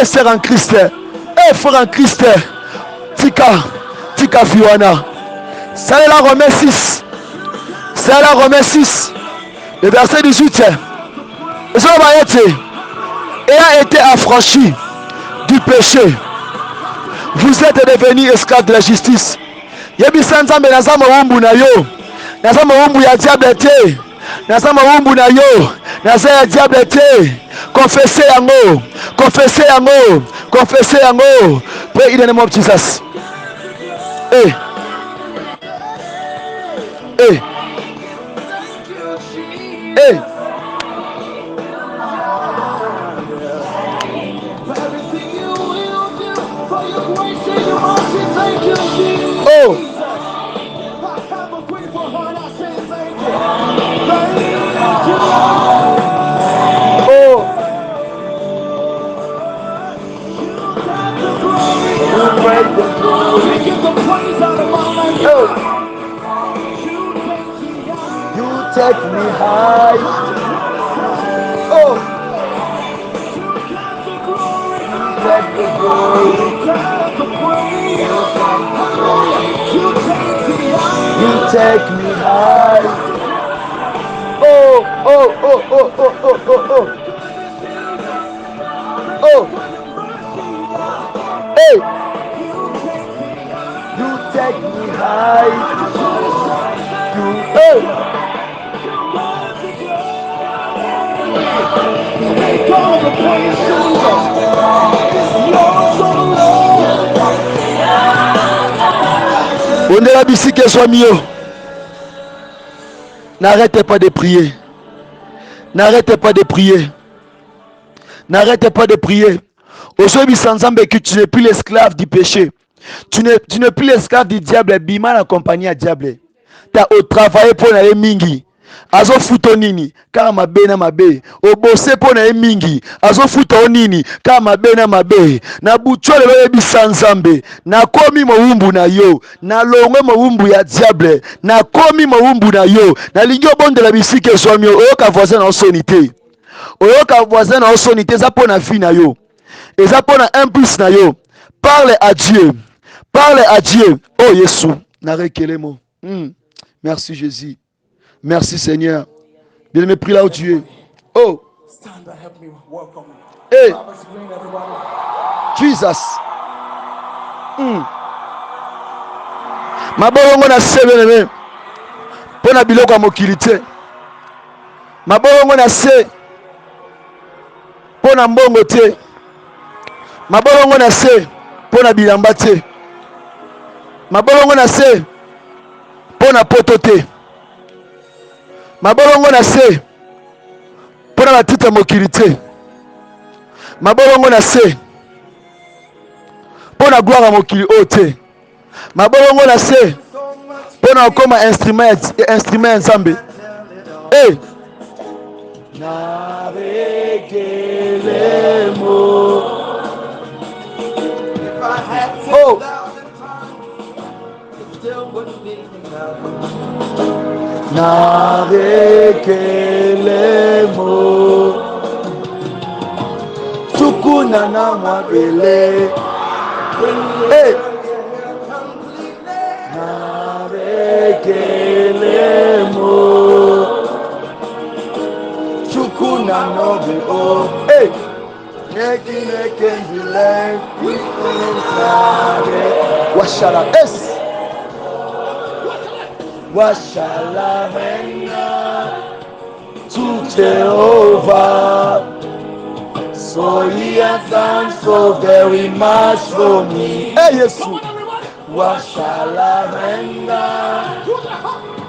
sœur en Christ, frère en Christ. Tika fiwana. C'est la Romains 6. C'est la Romains 6. Le verset 18. Ayant été affranchi du péché, vous êtes devenus esclaves de la justice. Yebisa Nzambe naza mawumbu na yo, naza mawumbu ya diable te, naza mawumbu na yo, naza ya diable te. Confessez yango, confessez yango, confessez yango. Pray in the name of Jesus. Hey. Hey. Hey. Oh. Oh. You take me high. Oh. You take the glory. You take me high. Oh, oh, oh, oh, oh, oh, oh, oh. Oh. Hey. You take me high. You, hey. On est là ici que soit mieux. N'arrêtez pas de prier. N'arrêtez pas de prier. N'arrêtez pas de prier. Aujourd'hui, sans Nzambe, que tu n'es plus l'esclave du péché. Tu n'es plus l'esclave du diable. Bima la compagnie à diable. Tu as travaillé pour la mingi. Azo futo nini kama mabe na mabe obose po na mingi azo futo nini kama mabe na mabe na buchole bebe bisanzambe na komi mawumbu na yo na longwe mawumbu ya diable na komi mawumbu na yo na lingio bonde la bisike swami oyoka voisin na osonité oyoka voisin na osonité za po na vie na yo eza po na impulse na yo. Parle à Dieu, parle à Dieu. Oh Yesu na rekelemo. Merci Jésus. Merci Seigneur. Bien-aimé, prie là où tu es. Oh. Hey. Jesus. Mabolongo na se bien-aimé. Pona biloko ya mokili te. Mabolongo na se. Pona mbongo te. Mabolongo na se. Pona bilamba te. Mabolongo na se. Pona poto te. Mabolongo na se pona batita mokili te. Mabolongo na se pona gloire mokili o te. Mabolongo na se pona okoma instrument Nzambe. Eh na rekelemo. Oh na rekelemo tukuna na mwabele. Hey. na rekelemo tukuna nobe o. Hey. Nekindile washala es washala mena to Jehovah. So he has done so very much for me. Hey, yes. What shall I render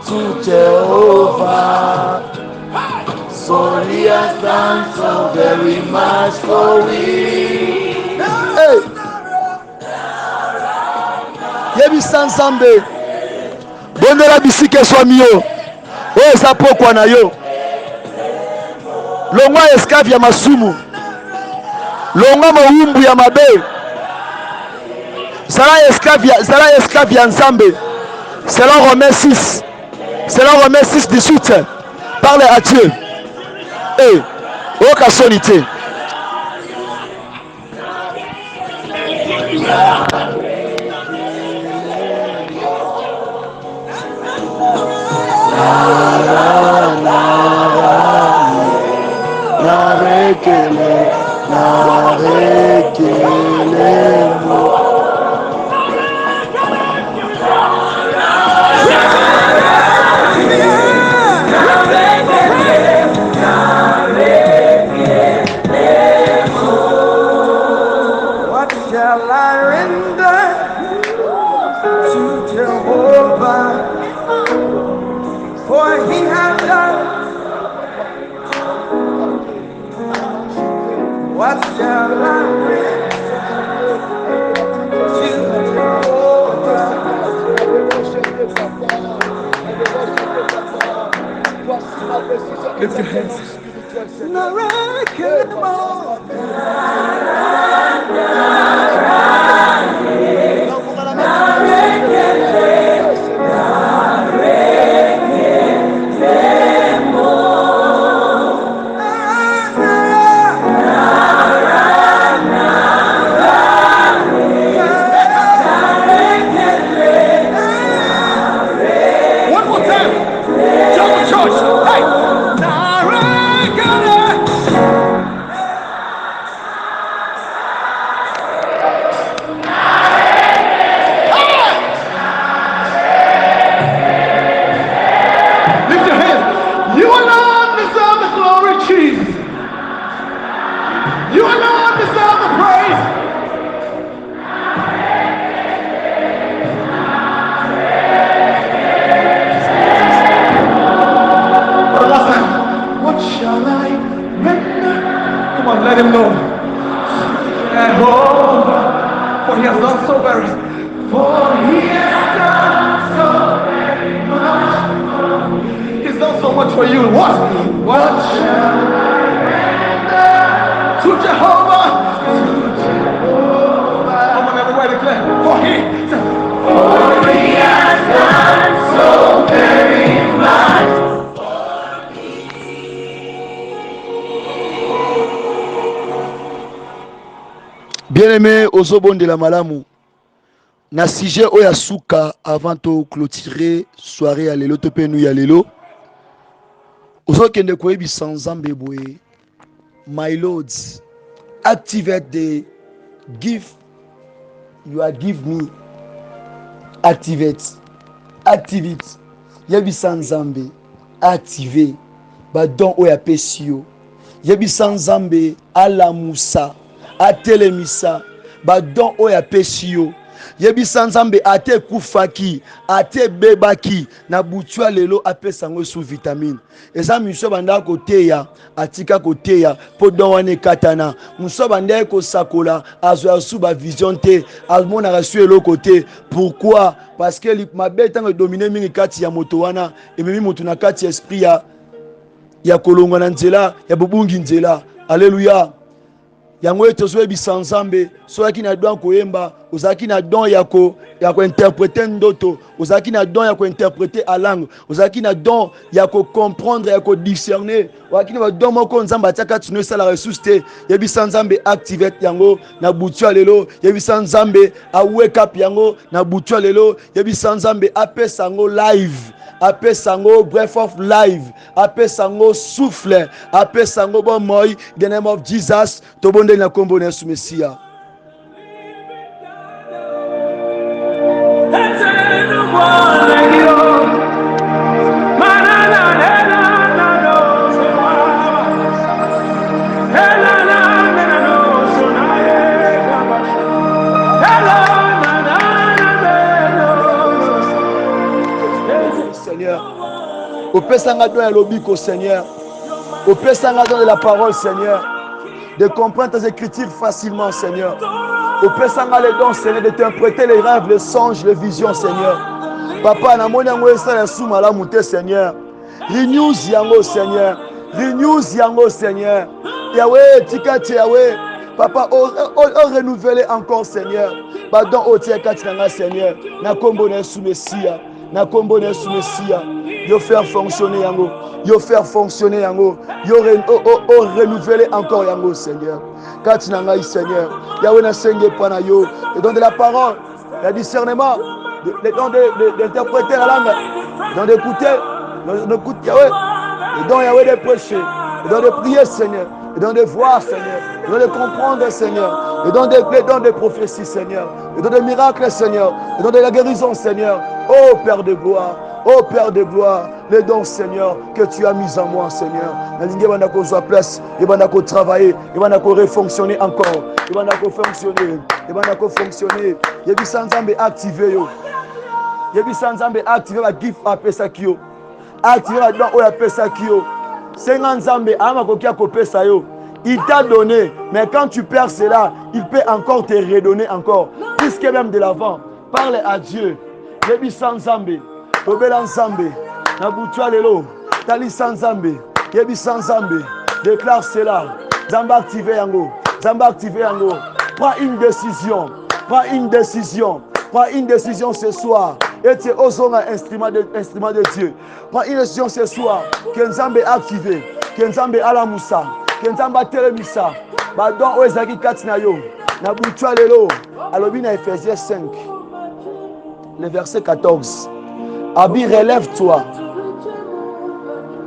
to Jehovah? So he has done so very much for me. Hey. Yebi sansambe. Bondela bisike swami yo. Oyo eza pokwa na yo. Longwa esclave ya masumu. Longwa mowumbu ya mabe. Zala esclave ya nzambe. Selon Romains 6. Selon Romains 6, 18. Parle à Dieu. Hey. Oka sonité. What shall I render to Jehovah? For he has done. What shall I render to Jehovah? Lift your hands. One more time. Jump church. Hey. Lift your hands. You alone deserve the glory, Jesus. You alone deserve the praise. For the last time, what shall I render? Come on, let him know. Jehovah, for he has done so very. For he has done so very much. He's done so much for you. What shall I render to Jehovah? Come on, everybody declare. For he has done so very much. Bien-aimé, ozobonde la malamu. Na sujet oya suka avant de clôturer soirée ya lelo to pe nu ya lelo. Ozokende koyebi sans boye. My lords, activate the give you are give me. Activate it. Yebi sans zambe activer ba don oya pesio. Yebi sans zambe ala musa atelemisa ba don oya pesio. Yebi sanzambe ate kufaki ate bebaki na butua lelo apesa ngo sous vitamine eza miso banda koteya atika koteya po don wane katana muso banda ko sakola azwa sous ba vision te almona rasu elo côté. Pourquoi? Parce que mabe tango dominer mingi kati ya moto wana ememi moto na kati esprit ya kolonga na nzela ya bubungi nzela. Alléluia. Yango etozoyebi sanzambe soki na don koyemba ozaki na don ya ko interpréter ndoto ozaki na don ya ko interpréter a langue ozaki na don ya ko comprendre ya ko discerner ozaki na don moko nzambe atiaka tino sala ressource te yebi sanzambe activate yango na butu lelo yebi sanzambe a wake up yango na butu lelo yebi sanzambe apesa ngo live apesa ngo breath of life apesa ngo souffle apesa ngo bon moi in the name of Jesus tobonde na kombo na Yesu Mesia. Seigneur. Au pesanga don et l'obiko, Seigneur. Au pesanga don de la parole, Seigneur. De comprendre tes écritures facilement, Seigneur. Au pesanga les dons, Seigneur, de t'interpréter les rêves, les songes, les visions, Seigneur. Papa, na moni yango esala suma la mute, Seigneur. Renew yango, Seigneur. Renew yango, Seigneur. Yahweh, tikati Yahweh. Papa, oh renouveler encore, Seigneur. Pardon, oh tia katinanga, Seigneur. Na kombo na sou Messia. Na kombo na sou Messia. Yo faire fonctionner yango. Yo faire fonctionner yango. Yo renouveler encore yango, Seigneur. Katinanga, Seigneur. Yahweh na senge pana yo. Et donc de la parole, le discernement, les dons d'interpréter la langue, les dons d'écouter, les dons d'écouter Yahweh, les dons Yahweh de prêcher, les dons de prier, Seigneur, les dons de voir, Seigneur, les dons de comprendre, Seigneur, les dons de prophétie, Seigneur, les dons de miracles, Seigneur, les dons de la guérison, Seigneur. Oh Père de gloire, oh Père de gloire, les dons, Seigneur, que tu as mis en moi, Seigneur. Il va nous place, il va nous travailler, il va nous refonctionner encore, il va nous fonctionner, il va nous fonctionner. Il va sans activer. Il va sans activer la gift à Pesakio. Activer la don à Pesakio. 50 Zambé, il t'a donné, mais quand tu perds cela, il peut encore te redonner encore. Puisque même de l'avant, parle à Dieu. Yebi sans Zambé, Obélan Zambé, Nabutua Lelo, Tali sans Zambé, Yebi sans Zambé, déclare cela. Zamba activé yango, Zamba activé yango. Prends une décision, prends une décision, prends une décision ce soir. Et tu es un instrument de Dieu. Prends une décision ce soir. Que Nzambe activé, que Nzambe alamoussa, que Nzambe telemissa. Badon Oezaki Katinayo, Nabutua Lelo, Alobina Ephésiens 5. Le verset 14. Abi, relève-toi.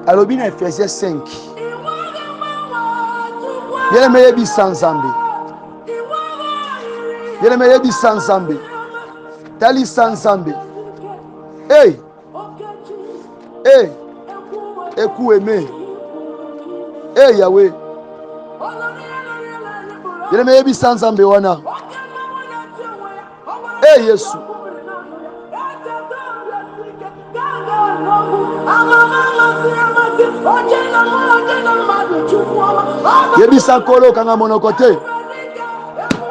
Alobina Ephésiens 5. Yele meyebi sans Zambé. Yele meyebi sans Zambé. Tali sans Zambé. Hey! Hey! Ekou aimé. Hey Yahweh. Yele meyebi sans Zambé wana. Hey Yesu. Yebisa kolo kanga monokote.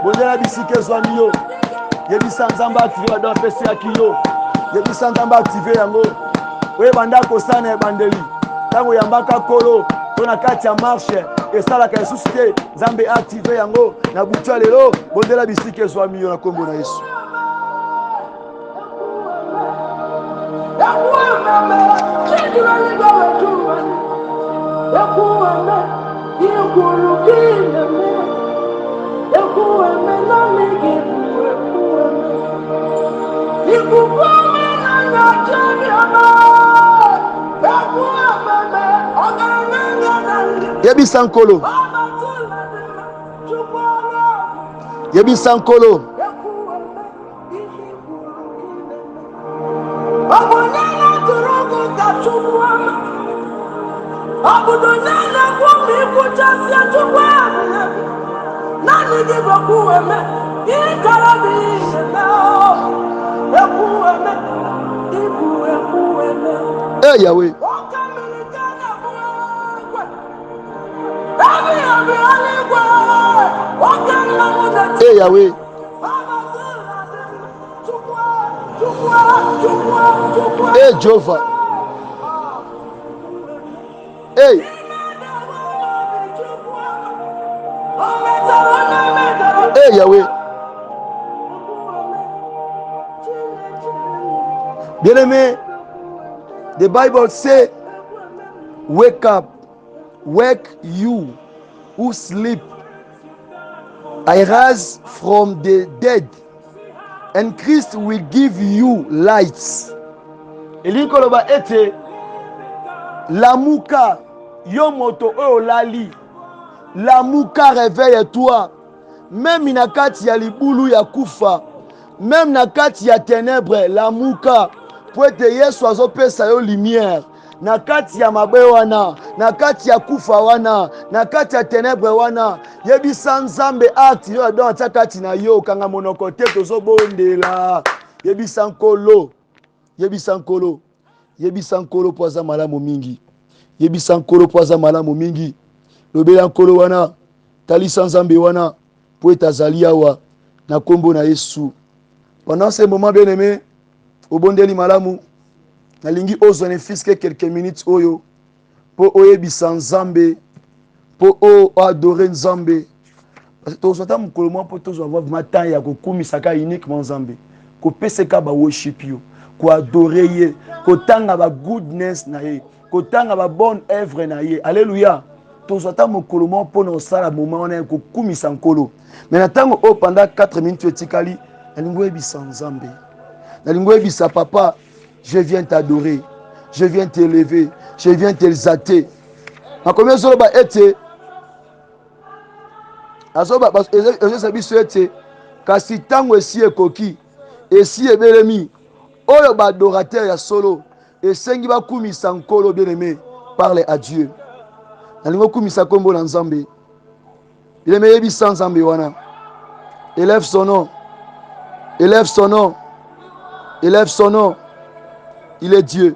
Bondela bisike zwami yo. Yebisa Nzamba activé la don pesi akiyo. Yebisa Nzamba activé yango. Oye banda kosana e bandeli. Tango yambaka kolo tona kati ya marche esala ka suscité Nzambe activé yango na butua lelo bondela bisike zwami yo na kombo na Yesu. Yebi Sankolo. Yebi Sankolo. Hey Yahweh. Hey Yahweh. Hey Jehovah. Hey. Hey Yahweh. Bien-aimé, the Bible say, wake up, wake you who sleep. I rise from the dead, and Christ will give you lights. Elikoloba ete lamuka yomoto olali. Lamuka réveille-toi. Même nakati ya libulu ya kufa, même nakati ya ténèbres, lamuka. Poete Yesu azopesa yo lumière. Nakati ya mabe wana, nakati ya kufa wana, nakati ya ténèbres wana, yebisa Nzambe acte yo don atakati na yo kanga monoko te tozobondela. Yebisa Nkolo. Yebisa Nkolo. Yebisa nkolo po aza malamu mingi. Yebisa nkolo po aza malamu mingi. Lobela nkolo wana. Talisa nzambe wana. Po etazali awa. Na kombo na Yesu. Pendant ce moment bien aimé. Obondeli malamu. Nalingi ozone fiske quelques minutes oyo. Po oyebisa nzambe. Po o adore nzambe. Parce que tozota mukolo mwa po tozo avoir matin ya kokumisaka uniquement nzambe. Ko peseka ba worship yo. Ko adore ye. Ko tanga ba goodness na ye. Ko tanga ba bonne œuvre na ye. Alléluia. Tozota mukolo mwa po na sala moment wana ko kumisa nkolo. Mais na tango o pendant 4 minutes etikali, nalingo ebisa nzambe. Nalingo ebisa papa, je viens t'adorer. Je viens t'élever. Je viens t'exalter. Na combien solo ba ete azoba ezo biso ete kasi tango esi ekoki esi ebelemi oyo ba adorateur ya solo esengi bakumisa nkolo bien aimé parle à Dieu. Nalingo kumisa kombo na nzambe. Bien aimé yebisa nzambe wana. Élève son nom. Élève son nom. Élève son nom. Il est Dieu.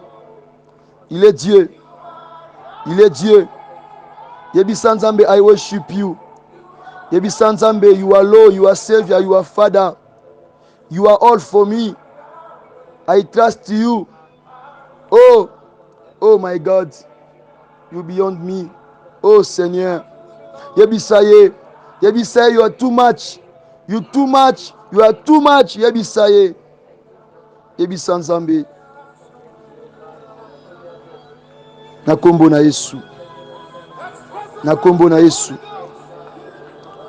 Il est Dieu. Il est Dieu. Yebisa nzambe, I worship you. Yebisa nzambe, you are Lord, you are Savior, you are Father. You are all for me. I trust you. Oh, oh my God. You beyond me. Oh Seigneur. Yebisa ye. Yebisa ye, you are too much. You too much. You are too much. Yebisa ye. Yebisa nzambe. Na kombo na Yesu. Na kombo na Yesu.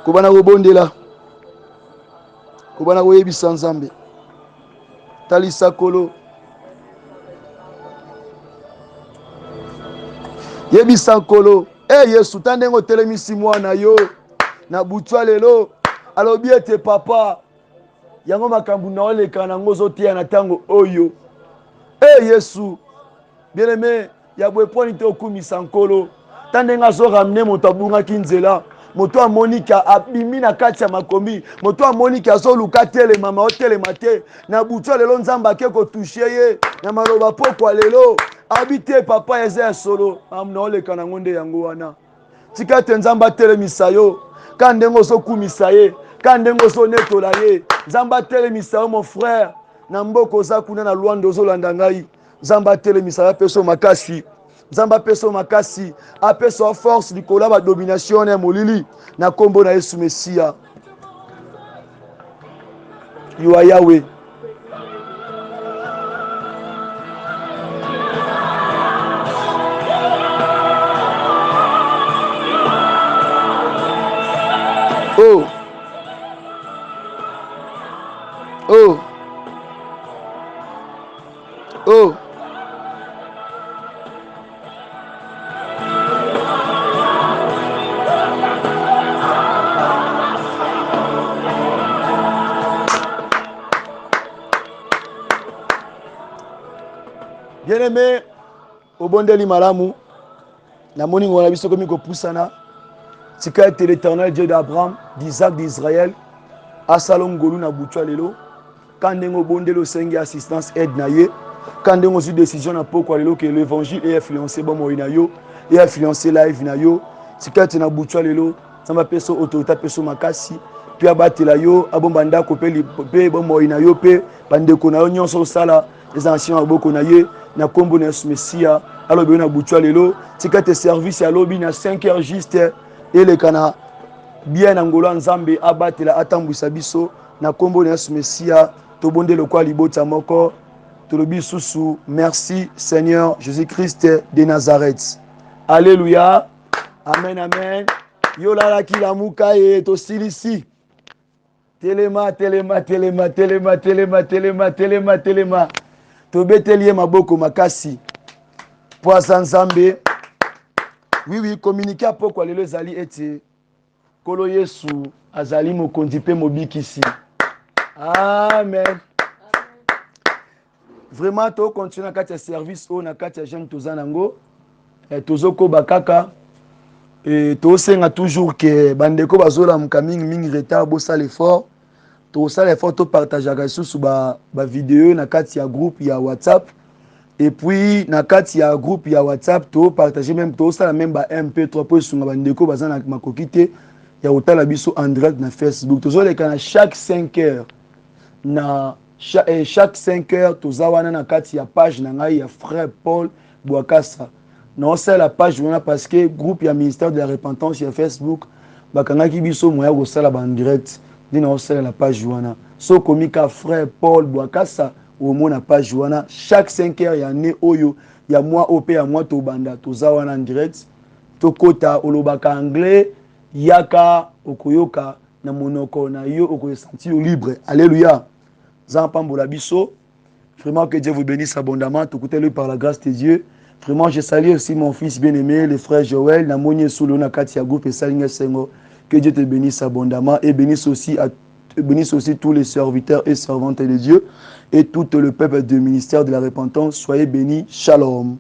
Kobana kobondela. Kobana koyebisa nzambe. Talisa kolo. Yebisa nkolo. Yesu tandengo telemisi mwana yo. Na butwa lelo. Alobi ete papa. Yango makambu na oleka na ngozo tia na tango oyo. Yesu. Bien aimé. Ya bweponi te okumisa nkolo. Tandenga zo ramene moto abungaki nzela. Moto amonika abimi na kati ya makombi. Moto amonika zo luka tele mama otelema te. Na butwa lelo nzamba ke ko touche ye. Na maloba pokwa lelo. Habite papa eza ya solo. Amna oleka na ngonde yango wana. Tika te nzamba telemisa yo. Ka ndengo so kumisa ye. Ka ndengo so netola ye. Nzamba telemisa yo mon frère. Na mboko za kuna na Luanda zo landa ngai. Nzamba telemisa ya peso makasi. Nzamba peso makasi. Apeso force likola ba domination ya molili. Na kombo na Yesu Mesia. You are Yahweh. Oh. Oh. Oh. Bien-aimé, obondeli malamu. Na moni ngona biso komi ko pusana. Tika ete l'Éternel Dieu d'Abraham, d'Isaac, d'Israël, asalon ngolu na butwa lelo. Kandengo bondelo sengi assistance aide na ye. Kandengo su décision na pokwa lelo que l'évangile est influencé bon moina yo, et influencé live na yo. Tika ete na butwa lelo, samba peso autorité peso makasi. Puis abatela yo, abombanda ko pe bon moina yo pe bandeko na yo nyonso sala les anciens aboko na ye na kombo na Yesu Mesia. Alobi na butwa lelo, tika ete service ya lobi na 5h juste. Elekana bien angolo nzambe abatela atambwisa biso na kombo na Yesu Mesia tobonde lokwa libota moko tolobi susu merci Seigneur Jésus-Christ de Nazareth. Alléluia. Amen amen. Yolala kilamuka e to silisi. Telema telema telema telema telema telema telema telema. Tobetelie maboko makasi. Poisa nzambe. Oui, communiquer à pourquoi les zali ete Kolo Yesu azali mokonzi pe mobikisi. Amen. Vraiment to continuer na kati ya service o na kati ya jeune tozanango tozoko bakaka to senga toujours que bandeko bazola mingi retard bo sala effort to sala effort to partager susu ba vidéo na kati ya groupe ya WhatsApp Et puis na kati ya groupe ya WhatsApp to partager même to ça même ba MP3 pour sunga bandeko bazana makokite ya otala biso en direct na Facebook. Tozo le kana chaque 5 heures na chaque 5 heures tozawana na kati ya page na ngai ya frère Paul Bouakassa. Non c'est la page wana parce que groupe ya ministère de la repentance ya Facebook bakangaki biso moya ko sala ba en direct dina osala la page wana. So komika frère Paul Bouakassa au moins na page wana chaque 5 heures ya ne oyo ya moi op ya moi to banda tozawana en direct to kota olobaka anglais yaka okoyoka na monoko na yo okoye sentir libre. Alléluia. Pambola biso. Vraiment que Dieu vous bénisse abondamment. Écoutez-le par la grâce de Dieu. Vraiment, je salue aussi mon fils bien-aimé, le frère Joël, Namonié Soulona Katia Group et Salinga Sengo. Que Dieu te bénisse abondamment et bénisse aussi tous les serviteurs et servantes de Dieu et tout le peuple du ministère de la repentance. Soyez bénis. Shalom.